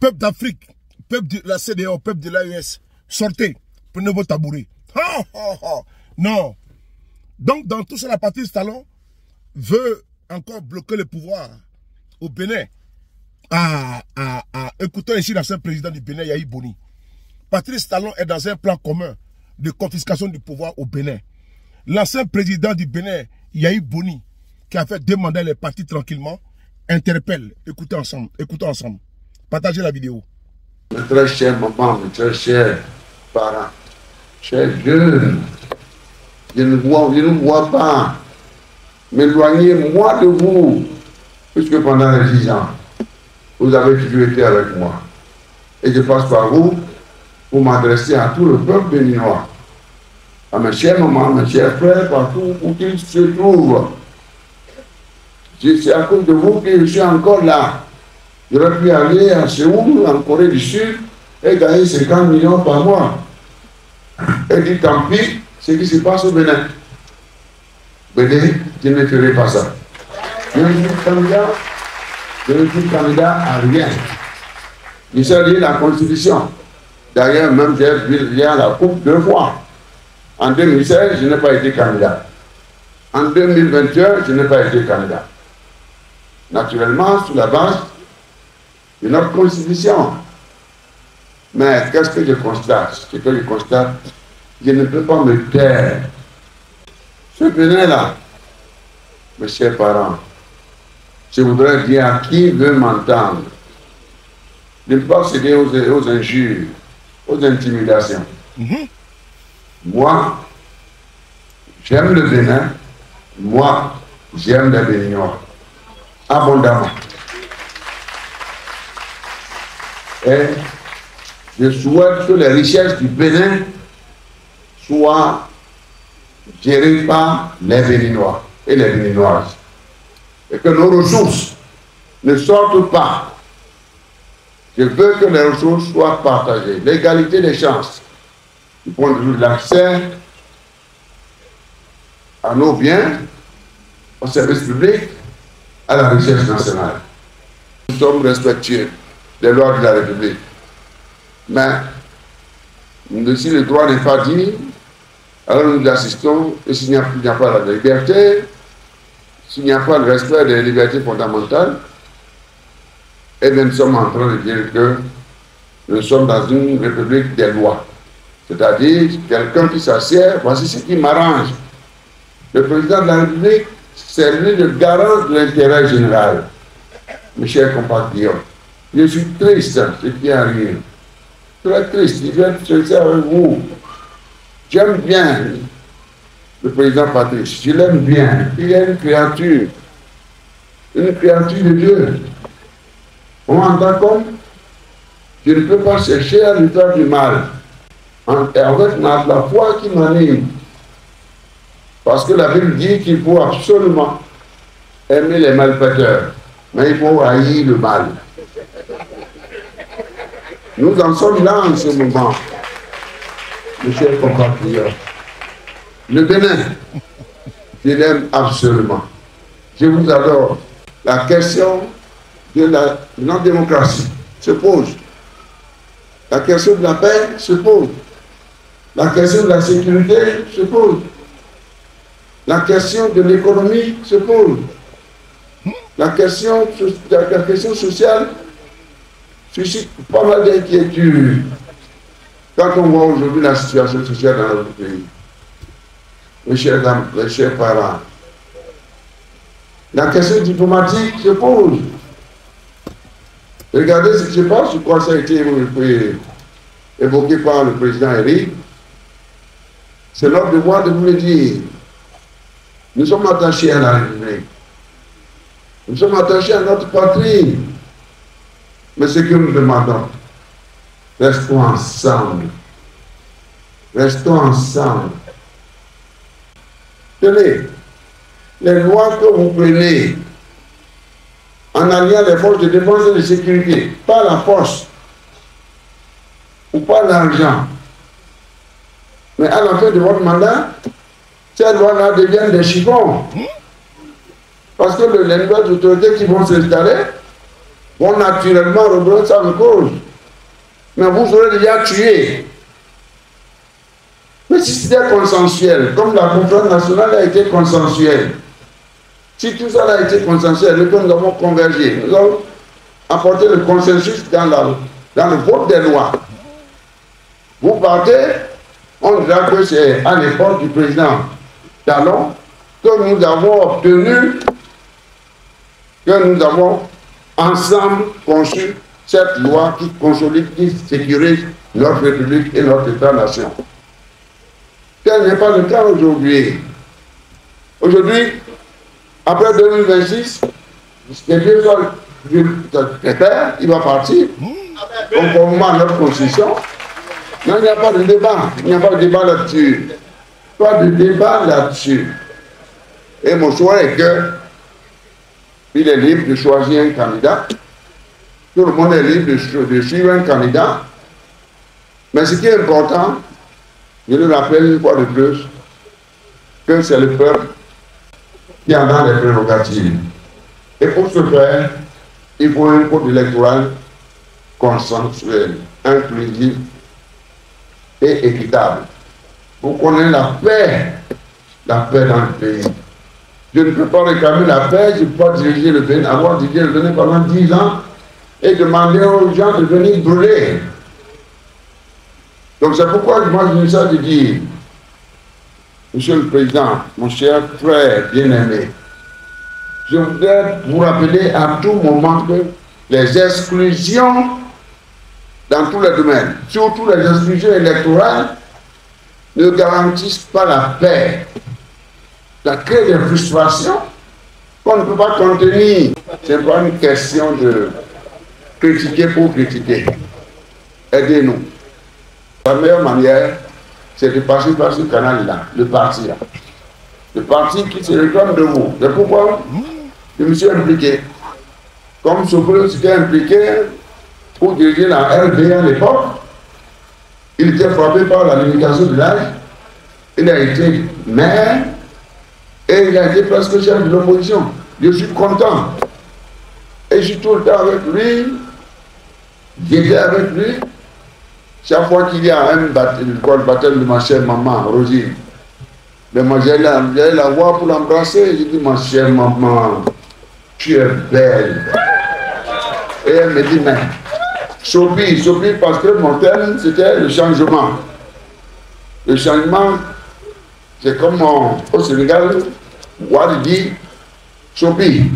peuple d'Afrique, peuple de la CEDEAO, peuple de l'AES, sortez, prenez vos tabourets. Non. Donc, dans tout ça, la Patrice Talon veut encore bloquer le pouvoir au Bénin. Écoutons ici l'ancien président du Bénin, Yahi Boni. Patrice Talon est dans un plan commun de confiscation du pouvoir au Bénin. L'ancien président du Bénin, Yahi Boni, qui a fait demander les partis tranquillement, interpelle. Écoutez ensemble. Partagez la vidéo. Mes très chers mamans, mes très chers parents, chers jeunes, je ne vois pas. M'éloignez-moi de vous, puisque pendant les 10 ans, vous avez toujours été avec moi. Et je passe par vous pour m'adresser à tout le peuple béninois, à mes chers mamans, mes chers frères, partout où qu'ils se trouvent. C'est à cause de vous que je suis encore là. J'aurais pu aller à Séoul, en Corée du Sud, et gagner 50 millions par mois. Et dire tant pis, ce qui se passe au Bénin. Bénin, je ne ferai pas ça. Je ne suis candidat à rien. Je sais lire la Constitution. D'ailleurs, même j'ai vu la coupe 2 fois. En 2016, je n'ai pas été candidat. En 2021, je n'ai pas été candidat. Naturellement, sous la base de notre Constitution. Mais qu'est-ce que je constate? Ce que je constate, je ne peux pas me taire. Ce Bénin-là, mes chers parents, je voudrais dire à qui veut m'entendre, de ne pas céder aux injures, aux intimidations. Moi, j'aime le Bénin. Moi, j'aime les Béninois. Abondamment. Et je souhaite que les richesses du Bénin soient gérées par les Béninois et les Béninoises. Et que nos ressources ne sortent pas. Je veux que les ressources soient partagées. L'égalité des chances, du point de vue de l'accès à nos biens, au service public, à la richesse nationale. Nous sommes respectueux des lois de la République. Mais si le droit n'est pas dit, alors nous assistons, et s'il n'y a pas la liberté, s'il n'y a pas le respect des libertés fondamentales, eh bien nous sommes en train de dire que nous sommes dans une république des lois. C'est-à-dire, quelqu'un qui s'assied, voici ce qui m'arrange. Le président de la République, c'est lui le garant de l'intérêt général. Mes chers compatriotes, je suis triste, ce qui arrive. Très triste, je vais être sincère avec vous. J'aime bien le président Patrice, je l'aime bien. Il est une créature de Dieu. On m'entend comme je ne peux pas chercher à lui faire du mal. Avec la foi qui m'anime. Parce que la Bible dit qu'il faut absolument aimer les malfaiteurs, mais il faut haïr le mal. Nous en sommes là en ce moment, mes chers compatriotes. Le Bénin, je l'aime absolument. Je vous adore. La question de la non-démocratie se pose. La question de la paix se pose. La question de la sécurité se pose. La question de l'économie se pose. La question sociale suscite pas mal d'inquiétudes quand on voit aujourd'hui la situation sociale dans notre pays. Mes chers dames, mes chers parents, la question diplomatique se pose. Regardez ce qui se passe, je crois que ça a été évoqué par le président Eric. C'est notre devoir de vous le dire. Nous sommes attachés à la République. Nous sommes attachés à notre patrie. Mais ce que nous demandons, restons ensemble. Restons ensemble. Tenez, les lois que vous prenez en alliant les forces de défense et de sécurité, pas la force ou pas l'argent, mais à la fin de votre mandat, ces lois-là deviennent des chiffons. Parce que les nouvelles autorités qui vont s'installer vont naturellement reprendre ça en cause. Mais vous aurez déjà tué. Mais si c'était consensuel, comme la conférence nationale a été consensuelle, si tout ça a été consensuel, et que nous avons convergé, nous avons apporté le consensus dans le vote des lois. Vous partez, on dira que c'est à l'époque du président Talon que nous avons obtenu, que nous avons ensemble conçu cette loi qui consolide, qui sécurise notre République et notre État-nation. Tel n'est pas le cas aujourd'hui. Aujourd'hui, après 2026, les deux secrétaires, il va partir, conformément à notre constitution. Non, il n'y a pas de débat. Il n'y a pas de débat là-dessus. Pas de débat là-dessus. Et mon souhait est que il est libre de choisir un candidat. Tout le monde est libre de suivre un candidat. Mais ce qui est important, je le rappelle une fois de plus, que c'est le peuple qui en a les prérogatives. Et pour ce faire, il faut un code électoral consensuel, inclusif et équitable. Pour qu'on ait la paix dans le pays. Je ne peux pas réclamer la paix, je ne peux pas diriger le Bénin, avoir dirigé le Bénin pendant 10 ans et demander aux gens de venir brûler. Donc c'est pourquoi moi je me sens de dire, Monsieur le Président, mon cher frère bien-aimé, je voudrais vous rappeler à tout moment que les exclusions dans tous les domaines, surtout les exclusions électorales, ne garantissent pas la paix. Ça crée des frustrations qu'on ne peut pas contenir. Ce n'est pas une question de critiquer pour critiquer. Aidez-nous. La meilleure manière, c'est de passer par ce canal-là, le parti là. Le parti qui se réclame de vous. C'est pourquoi je me suis impliqué. Comme Sopolo s'était impliqué pour diriger la RD à l'époque, il était frappé par la limitation de l'âge. Il a été maire et il a été presque chef de l'opposition. Je suis content. Et je suis tout le temps avec lui. J'étais avec lui. Chaque fois qu'il y a un baptême de ma chère maman, Rosine, mais moi j'allais la voir pour l'embrasser. Je dis, ma chère maman, tu es belle. Et elle me dit, mais Sophie, parce que mon thème, c'était le changement. Le changement, c'est comme au Sénégal, Wad dit, Sophie.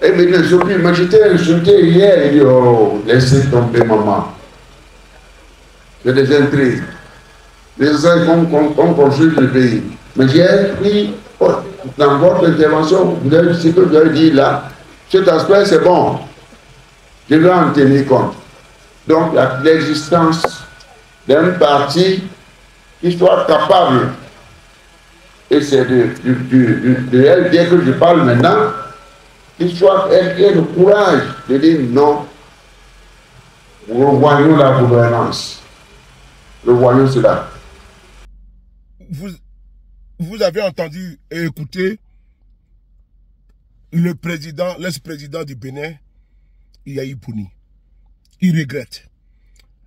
Elle me dit, Sophie, mais j'étais insulté hier. Il dit, oh, laissez tomber maman. C'est des intrigues. Les uns qu'on construit le pays. Mais j'ai pris, dans votre intervention, ce que vous avez dit là, cet aspect c'est bon. Je dois en tenir compte. Donc l'existence d'un parti qui soit capable, et c'est de LD que je parle maintenant, qui soit qui ait le courage de dire non, revoyons la gouvernance. Revoyons cela. Vous avez entendu et écouté le président, l'ex-président du Bénin, Yaya Boni. Il regrette.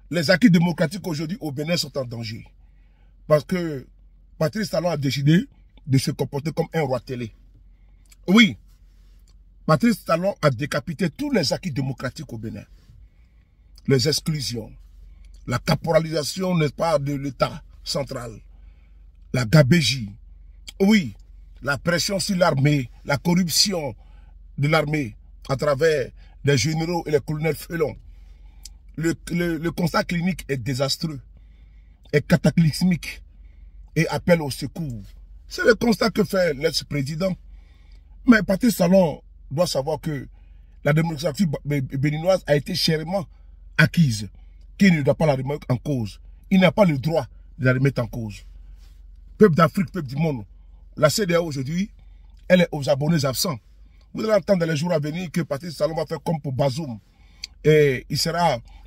Les acquis démocratiques aujourd'hui au Bénin sont en danger. Parce que Patrice Talon a décidé de se comporter comme un roi télé. Oui, Patrice Talon a décapité tous les acquis démocratiques au Bénin. Les exclusions, la caporalisation, n'est-ce pas, de l'État central, la gabégie, oui, la pression sur l'armée, la corruption de l'armée à travers les généraux et les colonels félons. Le constat clinique est désastreux, est cataclysmique et appelle au secours. C'est le constat que fait l'ex-président. Mais Patrice Talon doit savoir que la démocratie béninoise a été chèrement acquise, qu'il ne doit pas la remettre en cause. Il n'a pas le droit de la remettre en cause. Peuple d'Afrique, peuple du monde, la CEDEAO aujourd'hui, elle est aux abonnés absents. Vous allez entendre dans les jours à venir que Patrice Talon va faire comme pour Bazoum. Et il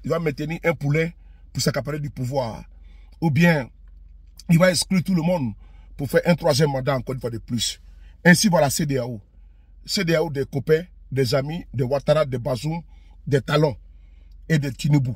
va maintenir un poulet pour s'accaparer du pouvoir. Ou bien, il va exclure tout le monde pour faire un troisième mandat encore une fois de plus. Ainsi va la CEDEAO. CEDEAO des copains, des amis, des Ouattara, des Bazoum, des talons et des Tinubu.